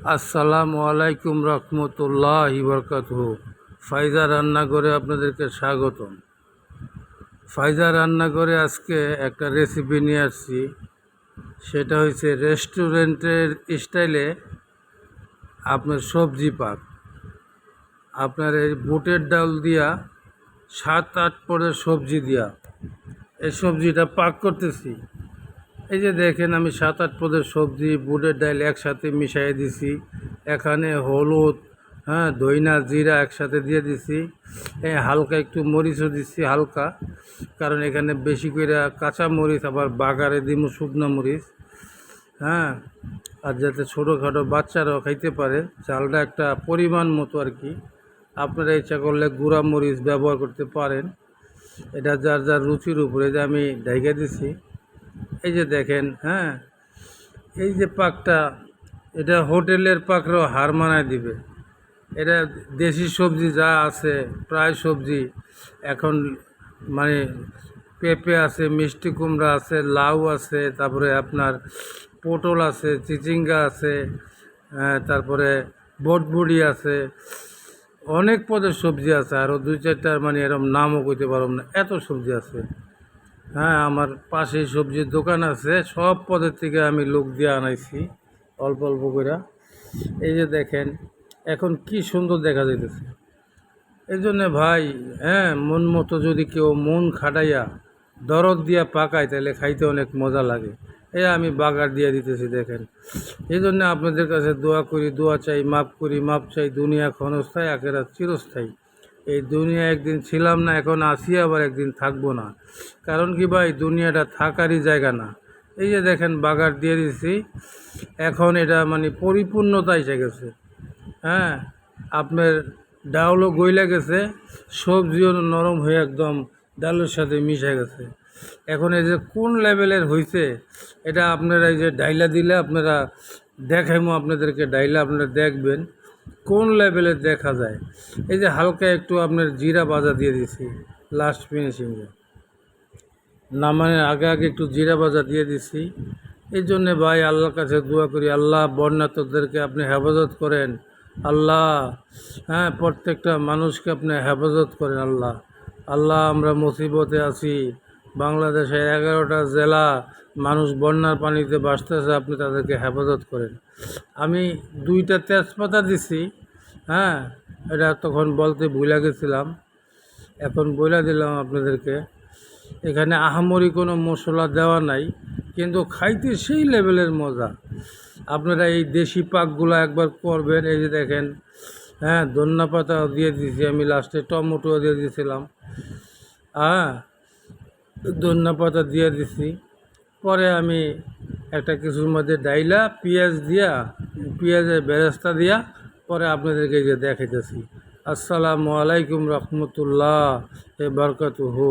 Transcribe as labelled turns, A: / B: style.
A: আসসালামু আলাইকুম রহমতুল্লাহি বরকাতুহু। ফায়দা রান্নাঘরে আপনাদেরকে স্বাগতম। ফায়দা রান্নাঘরে আজকে একটা রেসিপি নিয়ে আসছি। সেটা হচ্ছে রেস্টুরেন্টের স্টাইলে আপনার সবজি পাক। আপনার এই বুটের ডাল দিয়া 7-8 পদের সবজি দিয়া এই সবজিটা পাক করতেছি। এই যে দেখেন, আমি 7-8 পদের সবজি বুটের ডাল একসাথে মিশিয়ে দিছি। এখানে হলুদ, ধইনা জিরা একসাথে দিয়ে দিছি। হালকা একটু মরিচও দিচ্ছি হালকা, কারণ এখানে বেশি করে কাঁচা মরিচ আবার বাগারে দিমু শুকনো মরিচ। আর যাতে ছোটোখাটো বাচ্চারাও খাইতে পারে, চালটা একটা পরিমাণ মতো আর কি। আপনারা ইচ্ছা করলে গুঁড়া মরিচ ব্যবহার করতে পারেন, এটা যার যার রুচির উপরে। যে আমি ঢেকে দিছি, এই যে দেখেন। এই যে পাকটা, এটা হোটেলের পাকরাও হার মানায় দিবে। এটা দেশি সবজি যা আছে, প্রায় সবজি এখন মানে পেঁপে আছে, মিষ্টি কুমড়া আছে, লাউ আছে, তারপরে আপনার পটল আছে, চিচিঙ্গা আছে, তারপরে বটবুড়ি আছে, অনেক পদের সবজি আছে। আরও 2-4টার মানে এরকম নামও কইতে পারব না, এত সবজি আছে। আমার পাশেই সবজির দোকান আছে, সব পদের থেকে আমি লোক দিয়ে আনাইছি অল্প অল্প করে। এই যে দেখেন, এখন কি সুন্দর দেখা যাইতেছে। এই জন্যে ভাই, মন মতো যদি কেউ মন খাটাইয়া দরদ দিয়া পাকায়, তাহলে খাইতে অনেক মজা লাগে। আমি বাগার দিয়ে দিতেছি দেখেন। এই জন্য আপনাদের কাছে দোয়া করি, দোয়া চাই, মাপ করি, মাপ চাই। দুনিয়া ক্ষণস্থায়ী, আখেরাত চিরস্থায়ী। এই দুনিয়া একদিন ছিলাম না, এখন আসি, আবার একদিন থাকবো না। কারণ কি ভাই, দুনিয়াটা থাকারই জায়গা না। এই যে দেখেন, বাগার দিয়ে দিছি। এখন এটা মানে পরিপূর্ণতা এসে গেছে। আপনার ডাউলও গইলা গেছে, সবজিও নরম হয়ে একদম ডালের সাথে মিশে গেছে। এখন এই যে কোন লেভেলের হয়েছে, এটা আপনারা এই যে ডাইলা দিলে আপনারা দেখাইমো আপনাদেরকে, ডাইলা আপনারা দেখবেন কোন লেভেলের দেখা যায়। এই যে হালকা একটু আপনার জিরা ভাজা দিয়ে দিছি লাস্ট ফিনিশিংয়ে, নামানোর আগে আগে একটু জিরা ভাজা দিয়ে দিছি। এই জন্যে ভাই আল্লাহর কাছে দোয়া করি, আল্লাহ বন্যাতদেরকে আপনি হেফাজত করেন। আল্লাহ, প্রত্যেকটা মানুষকে আপনি হেফাজত করেন। আল্লাহ, আল্লাহ, আমরা মুসিবতে আছি। বাংলাদেশের 11টা জেলা মানুষ বন্যার পানিতে বাঁচতেছে, আপনি তাদেরকে হেফাজত করেন। আমি 2টা তেজপাতা দিছি। এটা তখন বলতে ভুলে গেছিলাম, এখন বলে দিলাম আপনাদেরকে। এখানে আহামরি কোনো মশলা দেওয়া নাই, কিন্তু খাইতে সেই লেভেলের মজা। আপনারা এই দেশি পাকগুলো একবার করবেন। এই যে দেখেন, ধনিয়া পাতাও দিয়ে দিয়েছি আমি, লাস্টে টমেটো দিয়ে দিয়েছিলাম। ধনিয়া পাতা দিয়ে দিছি। পরে আমি একটা কিছুর মধ্যে ডাইলা পেঁয়াজের বেরেস্তা দিয়া পরে আপনাদেরকে যে দেখাইতেছি। আসসালামু আলাইকুম রহমতুল্লাহ বরকাতুহু।